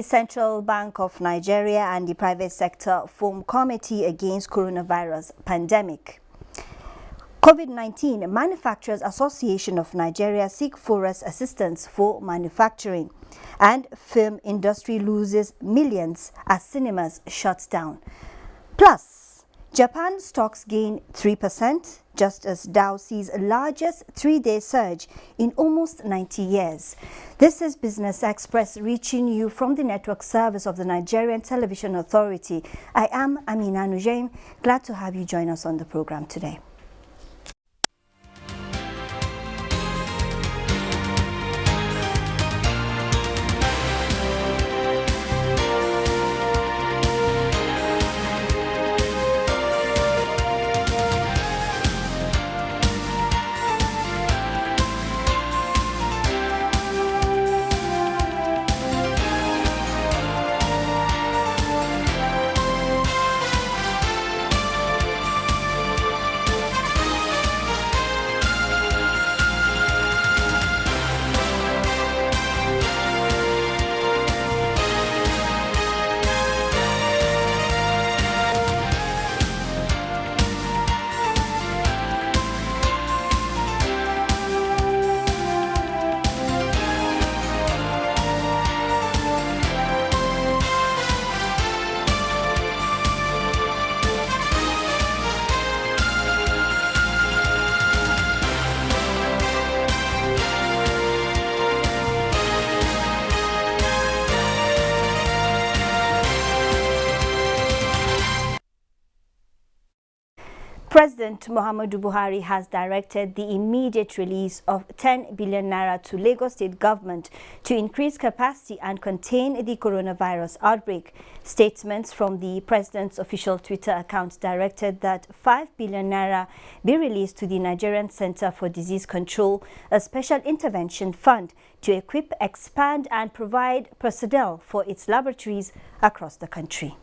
Central Bank of Nigeria and the private sector form committee against coronavirus pandemic. COVID-19 Manufacturers Association of Nigeria seek forest assistance for manufacturing, and film industry loses millions as cinemas shut down. Plus, Japan stocks gain 3%, just as Dow sees largest three-day surge in almost 90 years. This is Business Express reaching you from the network service of the Nigerian Television Authority. I am Amina Nujaim. Glad to have you join us on the program today. President Muhammadu Buhari has directed the immediate release of 10 billion naira to Lagos State government to increase capacity and contain the coronavirus outbreak. Statements from the president's official Twitter account directed that 5 billion naira be released to the Nigerian Center for Disease Control, a special intervention fund to equip, expand and provide personnel for its laboratories across the country.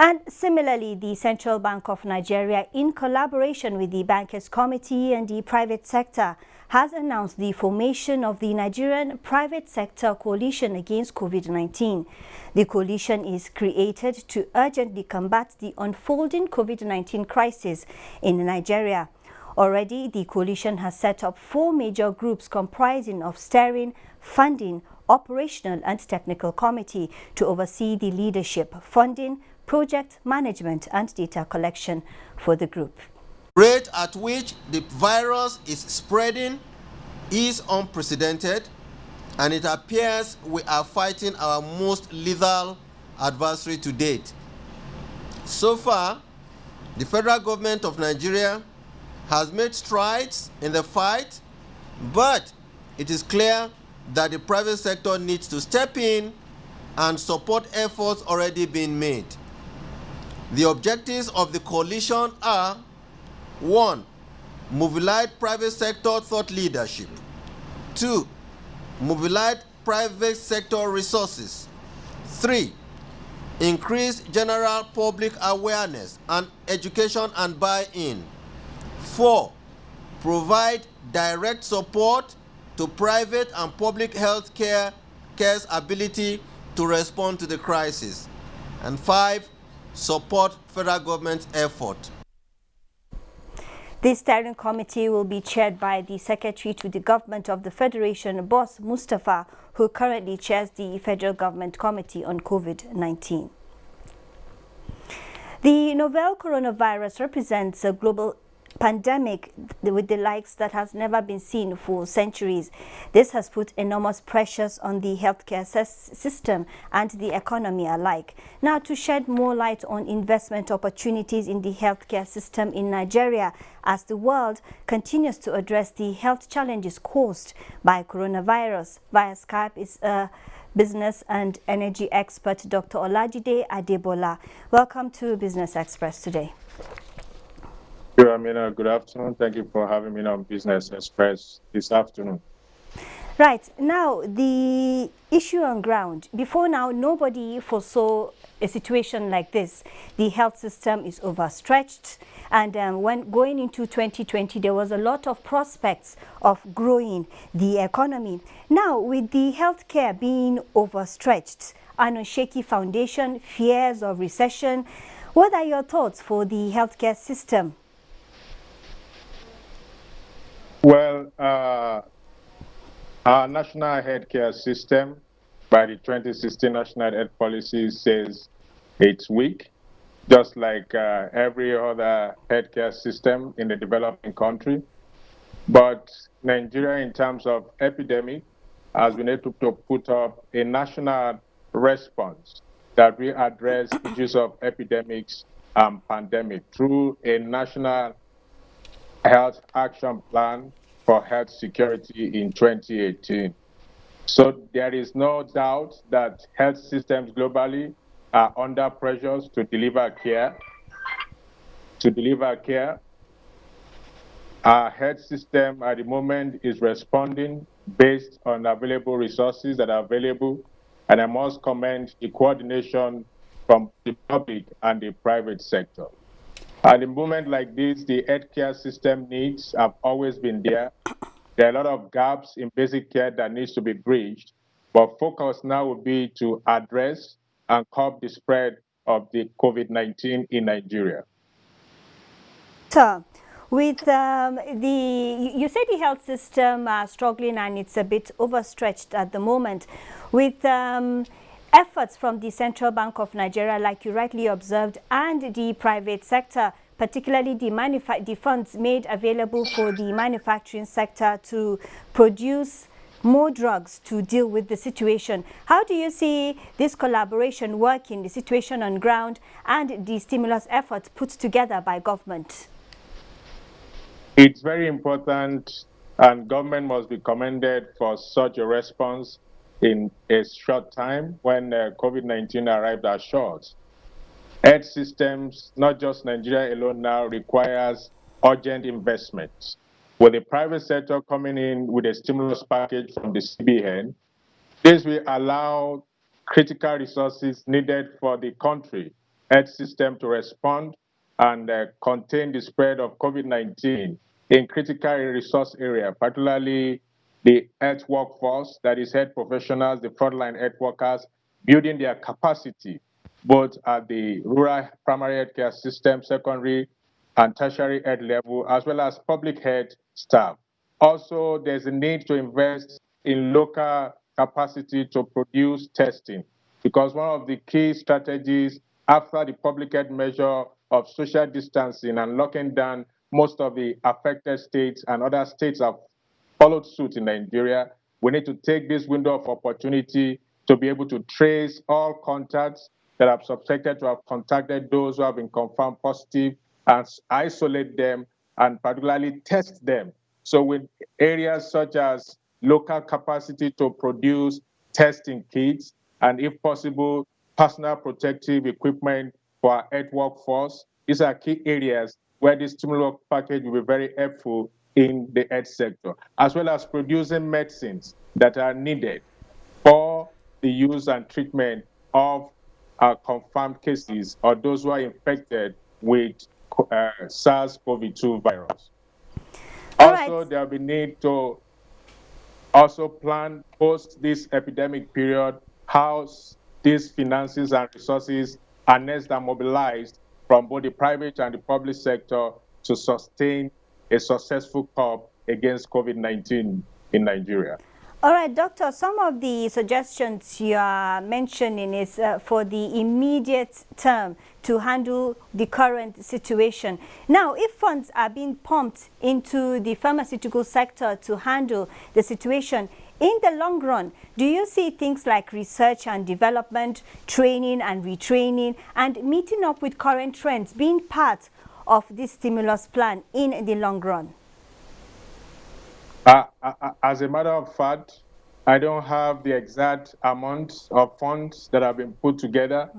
And similarly, the Central Bank of Nigeria, in collaboration with the Bankers Committee and the private sector, has announced the formation of the Nigerian Private Sector Coalition against COVID-19. The coalition is created to urgently combat the unfolding COVID-19 crisis in Nigeria. Already, the coalition has set up 4 major groups comprising of steering, funding, operational and technical committee to oversee the leadership, funding, project management and data collection for the group. Rate at which the virus is spreading is unprecedented, and it appears we are fighting our most lethal adversary to date. So far, the federal government of Nigeria has made strides in the fight, but it is clear that the private sector needs to step in and support efforts already being made. The objectives of the coalition are: 1. Mobilize private sector thought leadership. 2. Mobilize private sector resources. 3. Increase general public awareness and education and buy-in. 4. Provide direct support to private and public health care's ability to respond to the crisis. And 5. Support federal government's effort. This steering committee will be chaired by the Secretary to the Government of the Federation, Boss Mustafa, who currently chairs the Federal Government Committee on COVID-19. The novel coronavirus represents a global pandemic with the likes that has never been seen for centuries. This has put enormous pressures on the healthcare system and the economy alike. Now, to shed more light on investment opportunities in the healthcare system in Nigeria as the world continues to address the health challenges caused by coronavirus, via Skype is business and energy expert Dr. Olajide Adebola. Welcome to Business Express today. Amina, good afternoon. Thank you for having me on Business Express this afternoon. Right. Now, the issue on ground. Before now, nobody foresaw a situation like this. The health system is overstretched. And when going into 2020, there was a lot of prospects of growing the economy. Now, with the healthcare being overstretched, on a shaky foundation, fears of recession. What are your thoughts for the healthcare system? Well, our national healthcare system, by the 2016 National Health Policy, says it's weak, just like every other healthcare system in the developing country. But Nigeria, in terms of epidemic, has been able to put up a national response that will address issues of epidemics and pandemic through a national health action plan for health security in 2018. So there is no doubt that health systems globally are under pressures to deliver care. Our health system at the moment is responding based on available resources that are available, and I must commend the coordination from the public and the private sector. At a moment like this, the healthcare system needs have always been there. There are a lot of gaps in basic care that needs to be bridged, but focus now will be to address and curb the spread of the COVID-19 in Nigeria. Sir, with you say the health system are struggling and it's a bit overstretched at the moment. With efforts from the Central Bank of Nigeria, like you rightly observed, and the private sector, particularly the funds made available for the manufacturing sector to produce more drugs to deal with the situation. How do you see this collaboration working, the situation on ground, and the stimulus efforts put together by government? It's very important, and government must be commended for such a response in a short time when COVID-19 arrived as short. Health systems, not just Nigeria alone now, requires urgent investments. With the private sector coming in with a stimulus package from the CBN, this will allow critical resources needed for the country health system to respond and contain the spread of COVID-19 in critical resource area, particularly the health workforce, that is health professionals, the frontline health workers, building their capacity, both at the rural primary health care system, secondary and tertiary health level, as well as public health staff. Also, there's a need to invest in local capacity to produce testing, because one of the key strategies after the public health measure of social distancing and locking down most of the affected states, and other states have followed suit in Nigeria, we need to take this window of opportunity to be able to trace all contacts that are suspected to have contacted those who have been confirmed positive and isolate them and particularly test them. So with areas such as local capacity to produce testing kits and, if possible, personal protective equipment for our health workforce, these are key areas where this stimulus package will be very helpful in the health sector, as well as producing medicines that are needed for the use and treatment of confirmed cases or those who are infected with SARS-CoV-2 virus. Also, there will be need to also plan post this epidemic period how these finances and resources are next and mobilized from both the private and the public sector to sustain a successful curb against COVID-19 in Nigeria. All right, Doctor, some of the suggestions you are mentioning is for the immediate term to handle the current situation. Now, if funds are being pumped into the pharmaceutical sector to handle the situation, in the long run, do you see things like research and development, training and retraining, and meeting up with current trends being part of this stimulus plan in the long run? As a matter of fact, I don't have the exact amount of funds that have been put together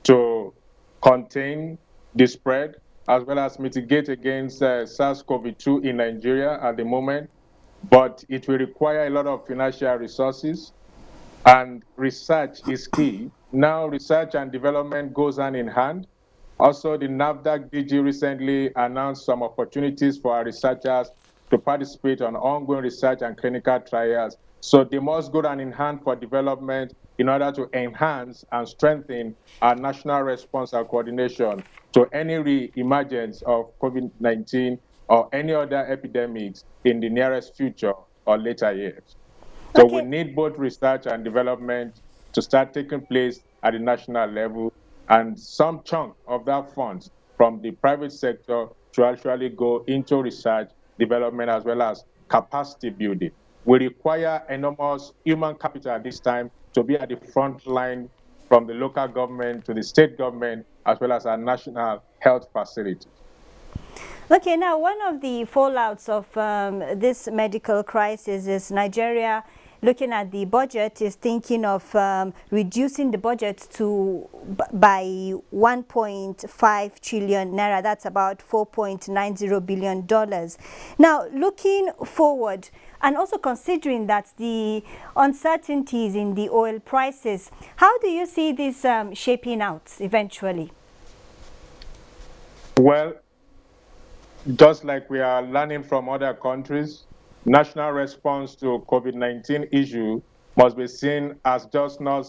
to contain the spread, as well as mitigate against SARS-CoV-2 in Nigeria at the moment. But it will require a lot of financial resources, and research is key. Now, research and development goes hand in hand. Also, the NAFDAC DG recently announced some opportunities for our researchers to participate on ongoing research and clinical trials. So they must go hand in hand for development in order to enhance and strengthen our national response and coordination to any re-emergence of COVID-19 or any other epidemics in the nearest future or later years. So we need both research and development to start taking place at the national level, and some chunk of that funds from the private sector to actually go into research, development, as well as capacity building. We require enormous human capital at this time to be at the front line, from the local government to the state government, as well as our national health facilities. Okay, now one of the fallouts of this medical crisis is Nigeria, looking at the budget, is thinking of reducing the budget to by 1.5 trillion naira. That's about $4.90 billion. Now, looking forward, and also considering that the uncertainties in the oil prices, how do you see this shaping out eventually? Well, just like we are learning from other countries, national response to COVID-19 issue must be seen as just not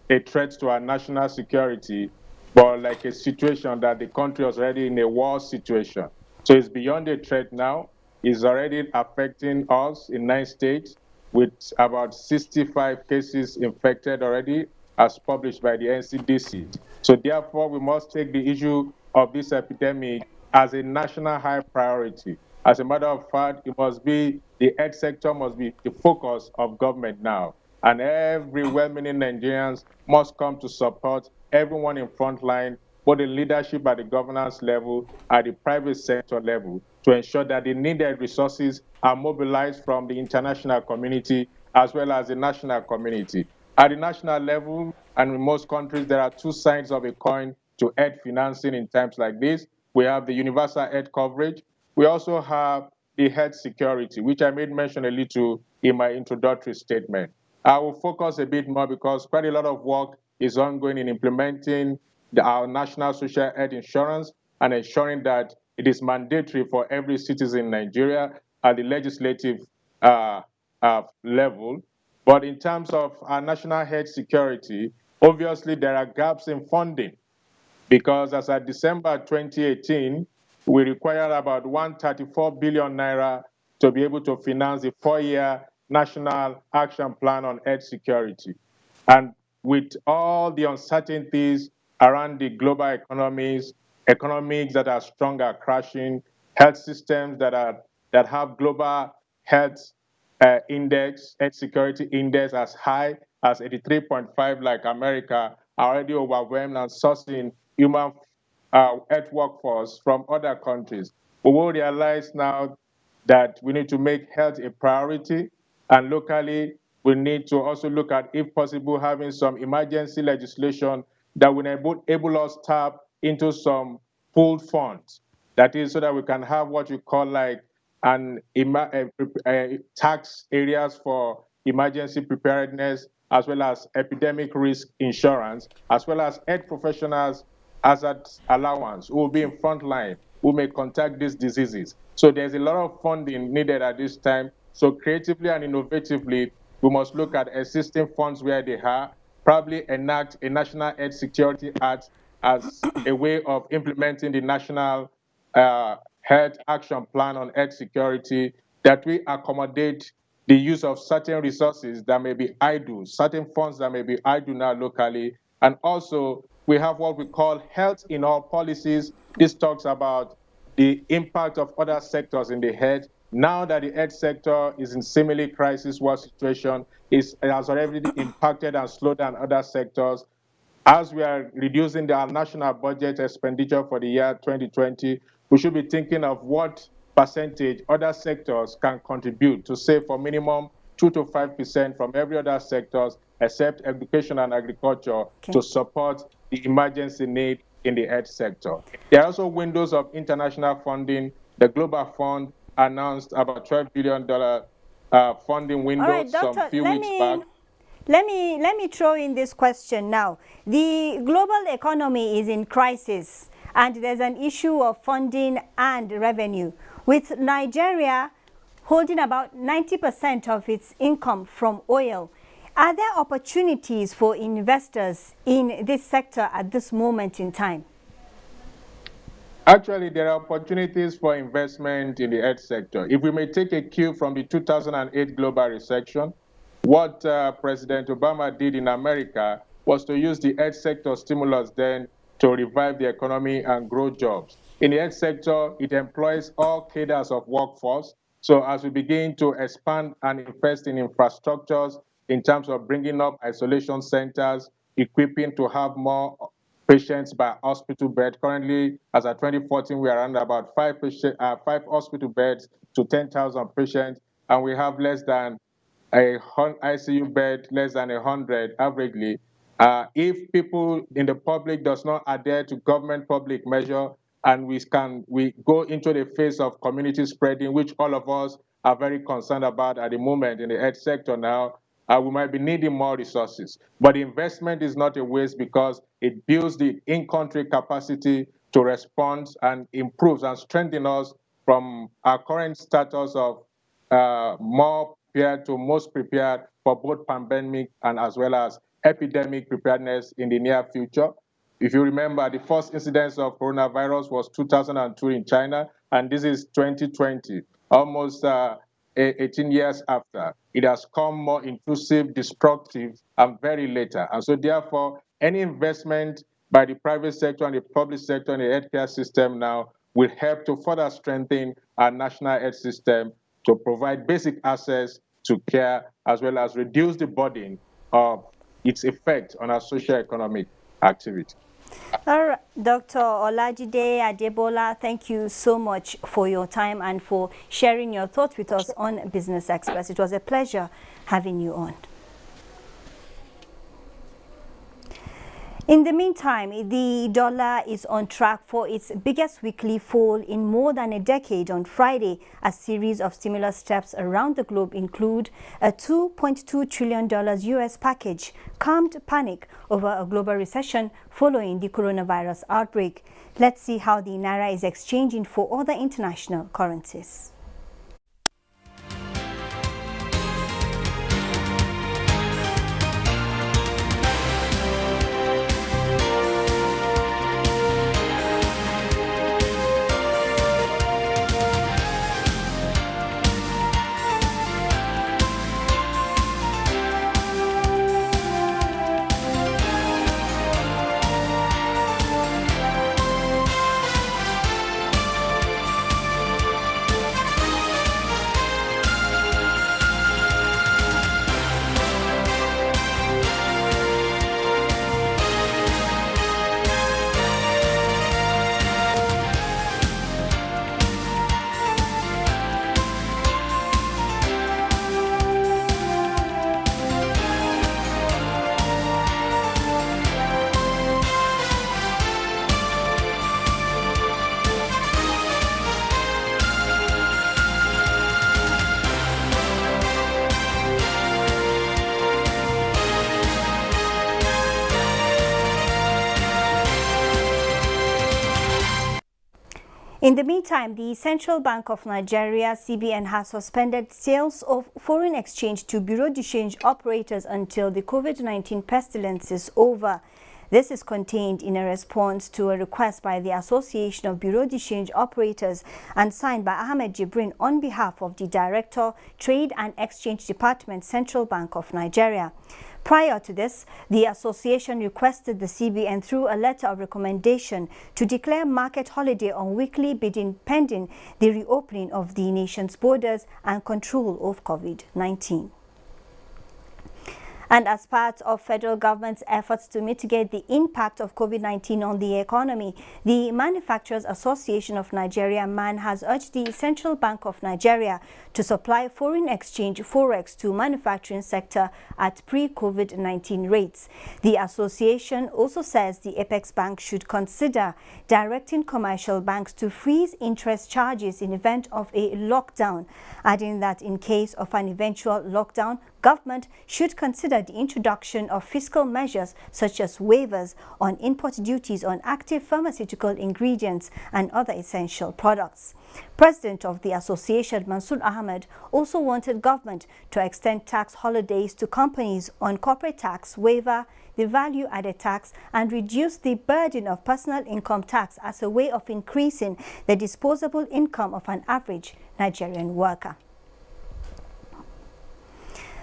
a threat to our national security, but like a situation that the country was already in a war situation. So it's beyond a threat now. It's already affecting us in 9 states, with about 65 cases infected already, as published by the NCDC. So therefore, we must take the issue of this epidemic as a national high priority. As a matter of fact, it must be, the health sector must be the focus of government now. And every well-meaning Nigerians must come to support everyone in front line, both the leadership at the governance level, at the private sector level, to ensure that the needed resources are mobilized from the international community as well as the national community. At the national level, and in most countries, there are two sides of a coin to health financing in times like this. We have the universal health coverage. We also have the health security, which I made mention a little in my introductory statement. I will focus a bit more because quite a lot of work is ongoing in implementing our national social health insurance and ensuring that it is mandatory for every citizen in Nigeria at the legislative level. But in terms of our national health security, obviously there are gaps in funding, because as of December 2018, we required about 134 billion naira to be able to finance the 4-year National Action Plan on Health Security. And with all the uncertainties around the global economies that are strong are crashing, health systems that have global health index, health security index as high as 83.5, like America, are already overwhelmed and sourcing human health workforce from other countries. We will realize now that we need to make health a priority, and locally we need to also look at, if possible, having some emergency legislation that will enable us tap into some pooled funds. That is, so that we can have what we call like tax areas for emergency preparedness, as well as epidemic risk insurance, as well as health professionals hazard allowance who will be in front line, who may contact these diseases. So there's a lot of funding needed at this time. So creatively and innovatively, we must look at existing funds where they are, probably enact a National Health Security Act as a way of implementing the National Health Action Plan on Health Security, that we accommodate the use of certain resources that may be idle, certain funds that may be idle now locally. And also, we have what we call health in all policies. This talks about the impact of other sectors in the health. Now that the health sector is in similar crisis war situation, it has already impacted and slowed down other sectors. As we are reducing our national budget expenditure for the year 2020, we should be thinking of what percentage other sectors can contribute to save for minimum 2 to 5% from every other sectors except education and agriculture to support the emergency need in the health sector. There are also windows of international funding. The Global Fund announced about $12 billion funding window some few weeks back. Let me throw in this question now. The global economy is in crisis, and there's an issue of funding and revenue. With Nigeria holding about 90% of its income from oil. Are there opportunities for investors in this sector at this moment in time? Actually, there are opportunities for investment in the health sector. If we may take a cue from the 2008 global recession, what President Obama did in America was to use the health sector stimulus then to revive the economy and grow jobs. In the health sector, it employs all cadres of workforce. So as we begin to expand and invest in infrastructures in terms of bringing up isolation centers, equipping to have more patients by hospital bed. Currently, as of 2014, we are around about five hospital beds to 10,000 patients, and we have less than a ICU bed, less than 100 averagely. If people in the public does not adhere to government public measure, and we go into the phase of community spreading, which all of us are very concerned about at the moment in the health sector now, we might be needing more resources. But investment is not a waste because it builds the in-country capacity to respond and improves and strengthens us from our current status of more prepared to most prepared for both pandemic and as well as epidemic preparedness in the near future. If you remember, the first incidence of coronavirus was 2002 in China, and this is 2020, almost 18 years after. It has come more intrusive, destructive, and very later. And so therefore, any investment by the private sector and the public sector in the healthcare system now will help to further strengthen our national health system to provide basic access to care as well as reduce the burden of its effect on our socio-economic activity. All right, Dr. Olajide Adebola, thank you so much for your time and for sharing your thoughts with us on Business Express. It was a pleasure having you on. In the meantime, the dollar is on track for its biggest weekly fall in more than a decade on Friday. A series of stimulus steps around the globe include a $2.2 trillion US package, calmed panic over a global recession following the coronavirus outbreak. Let's see how the naira is exchanging for other international currencies. In the meantime, the Central Bank of Nigeria, CBN, has suspended sales of foreign exchange to bureau de change operators until the COVID-19 pestilence is over. This is contained in a response to a request by the Association of Bureau de Change Operators and signed by Ahmed Jibrin on behalf of the Director, Trade and Exchange Department, Central Bank of Nigeria. Prior to this, the association requested the CBN through a letter of recommendation to declare market holiday on weekly bidding pending the reopening of the nation's borders and control of COVID-19. And as part of federal government's efforts to mitigate the impact of COVID-19 on the economy, the Manufacturers Association of Nigeria, MAN, has urged the Central Bank of Nigeria to supply foreign exchange forex to manufacturing sector at pre-COVID-19 rates. The association also says the Apex Bank should consider directing commercial banks to freeze interest charges in event of a lockdown, adding that in case of an eventual lockdown, government should consider consider the introduction of fiscal measures such as waivers on import duties on active pharmaceutical ingredients and other essential products. President of the association, Mansour Ahmed, also wanted government to extend tax holidays to companies on corporate tax waiver, the value-added tax, and reduce the burden of personal income tax as a way of increasing the disposable income of an average Nigerian worker.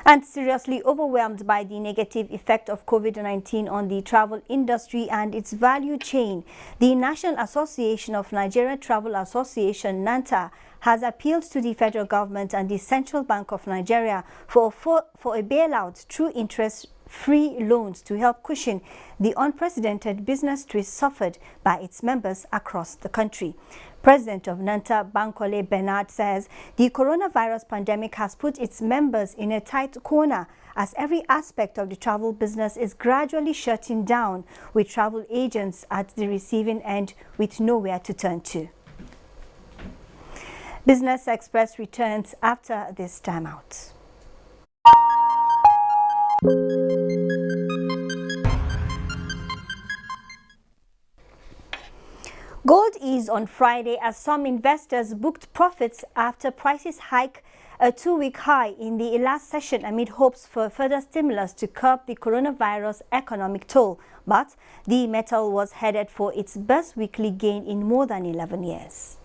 And seriously overwhelmed by the negative effect of COVID-19 on the travel industry and its value chain, the National Association of Nigerian Travel Association, NANTA, has appealed to the federal government and the Central Bank of Nigeria for a bailout through interest-free loans to help cushion the unprecedented business stress suffered by its members across the country. President of NANTA, Bankole Bernard, says the coronavirus pandemic has put its members in a tight corner as every aspect of the travel business is gradually shutting down, with travel agents at the receiving end with nowhere to turn to. Business Express returns after this timeout. Gold eased on Friday as some investors booked profits after prices hike a two-week high in the last session amid hopes for further stimulus to curb the coronavirus economic toll. But the metal was headed for its best weekly gain in more than 11 years.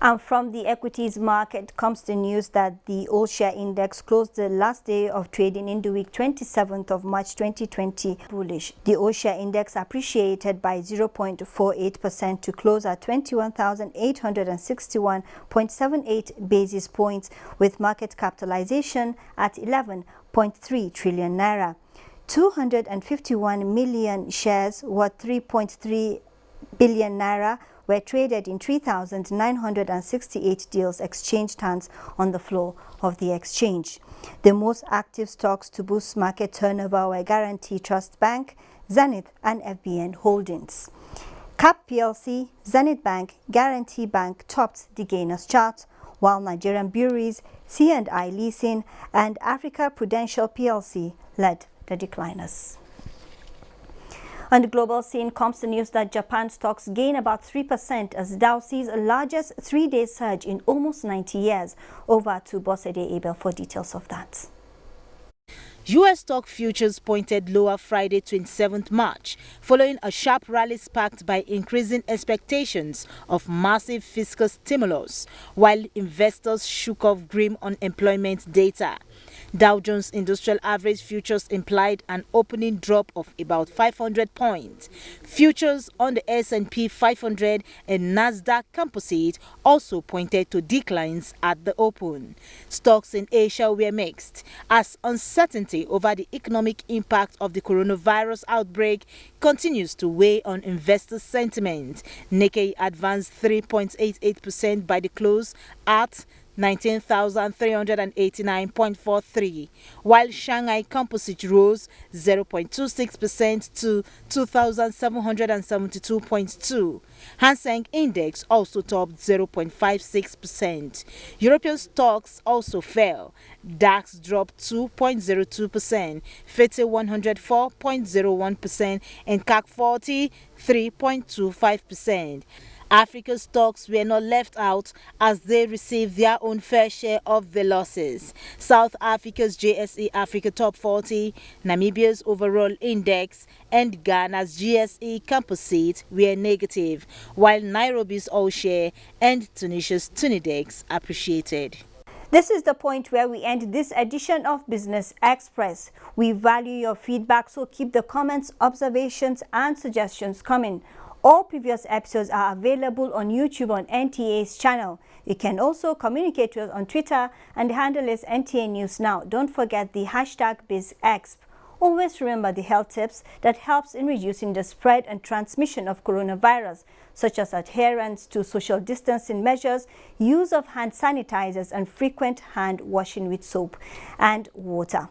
And from the equities market comes the news that the all-share index closed the last day of trading in the week 27th of March 2020 bullish. The all-share index appreciated by 0.48% to close at 21,861.78 basis points, with market capitalization at 11.3 trillion naira. 251 million shares worth 3.3 billion naira were traded in 3,968 deals exchanged hands on the floor of the exchange. The most active stocks to boost market turnover were Guarantee Trust Bank, Zenith and FBN Holdings. CAP PLC, Zenith Bank, Guarantee Bank topped the gainers chart, while Nigerian Breweries, C&I Leasing and Africa Prudential PLC led the decliners. On the global scene comes the news that Japan stocks gain about 3% as Dow sees a largest three-day surge in almost 90 years. Over to Bosede Abel for details of that. U.S. stock futures pointed lower Friday 27th March, following a sharp rally sparked by increasing expectations of massive fiscal stimulus, while investors shook off grim unemployment data. Dow Jones Industrial Average futures implied an opening drop of about 500 points. Futures on the S&P 500 and Nasdaq Composite also pointed to declines at the open. Stocks in Asia were mixed, as uncertainty over the economic impact of the coronavirus outbreak continues to weigh on investor sentiment. Nikkei advanced 3.88% by the close at 19,389.43, while Shanghai Composite rose 0.26% to 2,772.2. Hang Seng Index also topped 0.56%. European stocks also fell. DAX dropped 2.02%, FTSE 104.01%, and CAC 40 3.25%. Africa's stocks were not left out as they received their own fair share of the losses. South Africa's JSE Africa Top 40, Namibia's overall index, and Ghana's GSE Composite were negative, while Nairobi's all-share and Tunisia's Tunidex appreciated. This is the point where we end this edition of Business Express. We value your feedback, so keep the comments, observations, and suggestions coming. All previous episodes are available on YouTube on NTA's channel. You can also communicate with us on Twitter, and the handle is NTA News Now. Don't forget the hashtag BizExp. Always remember the health tips that helps in reducing the spread and transmission of coronavirus, such as adherence to social distancing measures, use of hand sanitizers, and frequent hand washing with soap and water.